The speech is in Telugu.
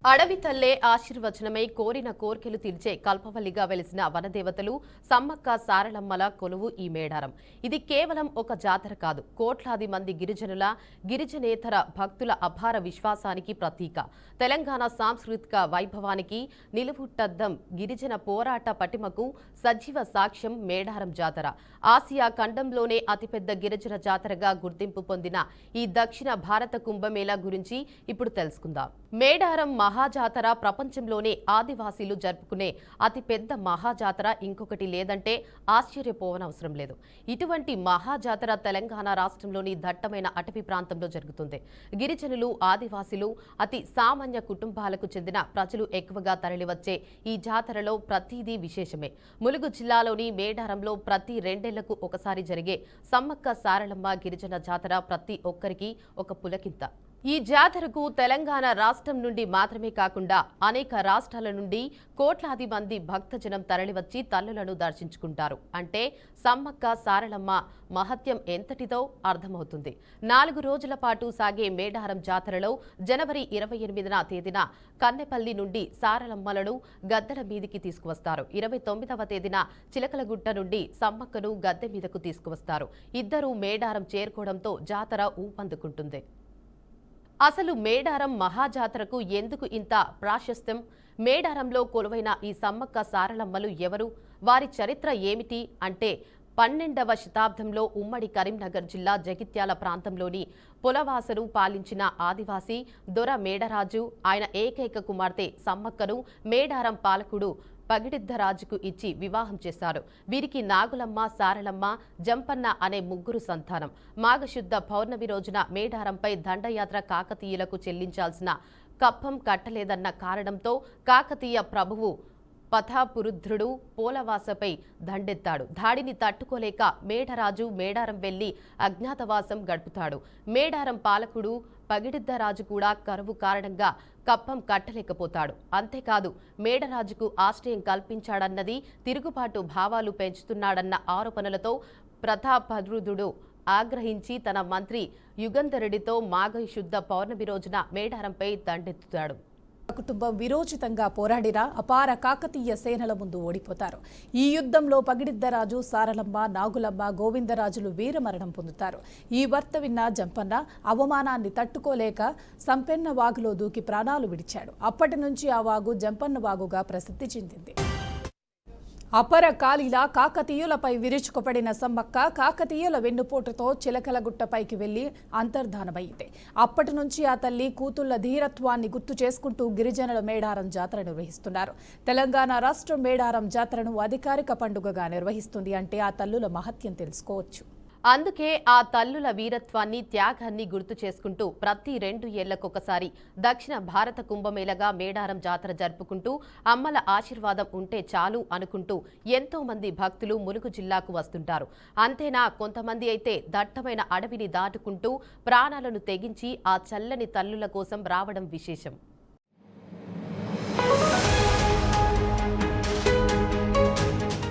అడవి తల్లే ఆశీర్వచనమై కోరిన కోర్కెలు తీర్చే కల్పవల్లిగా వెలిసిన వనదేవతలు సమ్మక్క సారలమ్మల కొలువు ఈ మేడారం. ఇది కేవలం ఒక జాతర కాదు, కోట్లాది మంది గిరిజనేతర భక్తుల అపార విశ్వాసానికి ప్రతీక. తెలంగాణ సాంస్కృతిక వైభవానికి నిలువుటద్దం, గిరిజన పోరాట పటిమకు సజీవ సాక్ష్యం మేడారం జాతర. ఆసియా ఖండంలోనే అతిపెద్ద గిరిజన జాతరగా గుర్తింపు పొందిన ఈ దక్షిణ భారత కుంభమేళా గురించి ఇప్పుడు తెలుసుకుందాం. మేడారం మహాజాతర ప్రపంచంలోనే ఆదివాసీలు జరుపుకునే అతిపెద్ద మహాజాతర ఇంకొకటి లేదంటే ఆశ్చర్యపోవనవసరం లేదు. ఇటువంటి మహాజాతర తెలంగాణ రాష్ట్రంలోని దట్టమైన అటవీ ప్రాంతంలో జరుగుతుంది. గిరిజనులు, ఆదివాసీలు, అతి సామాన్య కుటుంబాలకు చెందిన ప్రజలు ఎక్కువగా తరలివచ్చే ఈ జాతరలో ప్రతిదీ విశేషమే. ములుగు జిల్లాలోని మేడారంలో ప్రతి 2 ఏళ్లకు ఒకసారి జరిగే సమ్మక్క సారలమ్మ గిరిజన జాతర ప్రతి ఒక్కరికి ఒక పులకింత. ఈ జాతరకు తెలంగాణ రాష్ట్రం నుండి మాత్రమే కాకుండా అనేక రాష్ట్రాల నుండి కోట్లాది మంది భక్తజనం తరలివచ్చి తల్లులను దర్శించుకుంటారు. అంటే సమ్మక్క సారలమ్మ మహత్యం ఎంతటిదో అర్థమవుతుంది. 4 రోజుల పాటు సాగే మేడారం జాతరలో జనవరి 28వ తేదీన కన్నెపల్లి నుండి సారలమ్మలను గద్దెల మీదికి తీసుకువస్తారు. 29వ తేదీన చిలకలగుట్ట నుండి సమ్మక్కను గద్దె మీదకు తీసుకువస్తారు. ఇద్దరూ మేడారం చేరుకోవడంతో జాతర ఊపందుకుంటుంది. అసలు మేడారం మహాజాతరకు ఎందుకు ఇంత ప్రాశస్త్యం? మేడారంలో కొలువైన ఈ సమ్మక్క సారలమ్మలు ఎవరు? వారి చరిత్ర ఏమిటి అంటే 12వ శతాబ్దంలో ఉమ్మడి కరీంనగర్ జిల్లా జగిత్యాల ప్రాంతంలోని పొలవాసను పాలించిన ఆదివాసీ దొర మేడరాజు ఆయన ఏకైక కుమార్తె సమ్మక్కను మేడారం పాలకుడు పగిడిద్దరాజుకు ఇచ్చి వివాహం చేశారు. వీరికి నాగులమ్మ, సారలమ్మ, జంపన్న అనే 3 సంతానం. మాఘశుద్ధ పౌర్ణమి రోజున మేడారంపై దండయాత్ర కాకతీయులకు చెల్లించాల్సిన కప్పం కట్టలేదన్న కారణంతో కాకతీయ ప్రభువు పథాపురుద్రుడు పోలవాసపై దండెత్తాడు. దాడిని తట్టుకోలేక మేడరాజు మేడారం వెళ్లి అజ్ఞాతవాసం గడుపుతాడు. మేడారం పాలకుడు పగిడిద్దరాజు కూడా కరువు కారణంగా కప్పం కట్టలేకపోతాడు. అంతేకాదు మేడరాజుకు ఆశ్రయం కల్పించాడన్నది తిరుగుబాటు భావాలు పెంచుతున్నాడన్న ఆరోపణలతో ప్రతాపరుద్రుడు ఆగ్రహించి తన మంత్రి యుగంధరుడితో మాఘశుద్ధ పౌర్ణమి రోజున మేడారంపై దండెత్తుతాడు. కుటుంబం విరోచితంగా పోరాడిన అపార కాకతీయ సేనల ముందు ఓడిపోతారు. ఈ యుద్ధంలో పగిడిద్దరాజు, సారలమ్మ, నాగులమ్మ, గోవిందరాజులు వీరమరణం పొందుతారు. ఈ వార్త విన్న జంపన్న అవమానాన్ని తట్టుకోలేక సంపెన్న వాగులో దూకి ప్రాణాలు విడిచాడు. అప్పటి నుంచి ఆ వాగు జంపన్న వాగుగా ప్రసిద్ధి చెందింది. అపర కాళీల కాకతీయులపై విరుచుకుపడిన సమ్మక్క కాకతీయుల వెన్నుపోటుతో చిలకలగుట్టపైకి వెళ్లి అంతర్ధానమైంది. అప్పటి నుంచి ఆ తల్లి కూతుళ్ల ధీరత్వాన్ని గుర్తు చేసుకుంటూ గిరిజనుల మేడారం జాతర నిర్వహిస్తున్నారు. తెలంగాణ రాష్ట్రం మేడారం జాతరను అధికారిక పండుగగా నిర్వహిస్తుంది అంటే ఆ తల్లుల మహత్యం తెలుసుకోవచ్చు. అందుకే ఆ తల్లుల వీరత్వాన్ని, త్యాగాన్ని గుర్తు చేసుకుంటూ ప్రతి 2 ఏళ్లకొకసారి దక్షిణ భారత కుంభమేళగా మేడారం జాతర జరుపుకుంటూ అమ్మల ఆశీర్వాదం ఉంటే చాలు అనుకుంటూ ఎంతో మంది భక్తులు ములుగు జిల్లాకు వస్తుంటారు. అంతేనా, కొంతమంది అయితే దట్టమైన అడవిని దాటుకుంటూ ప్రాణాలను తెగించి ఆ చల్లని తల్లుల కోసం రావడం విశేషం.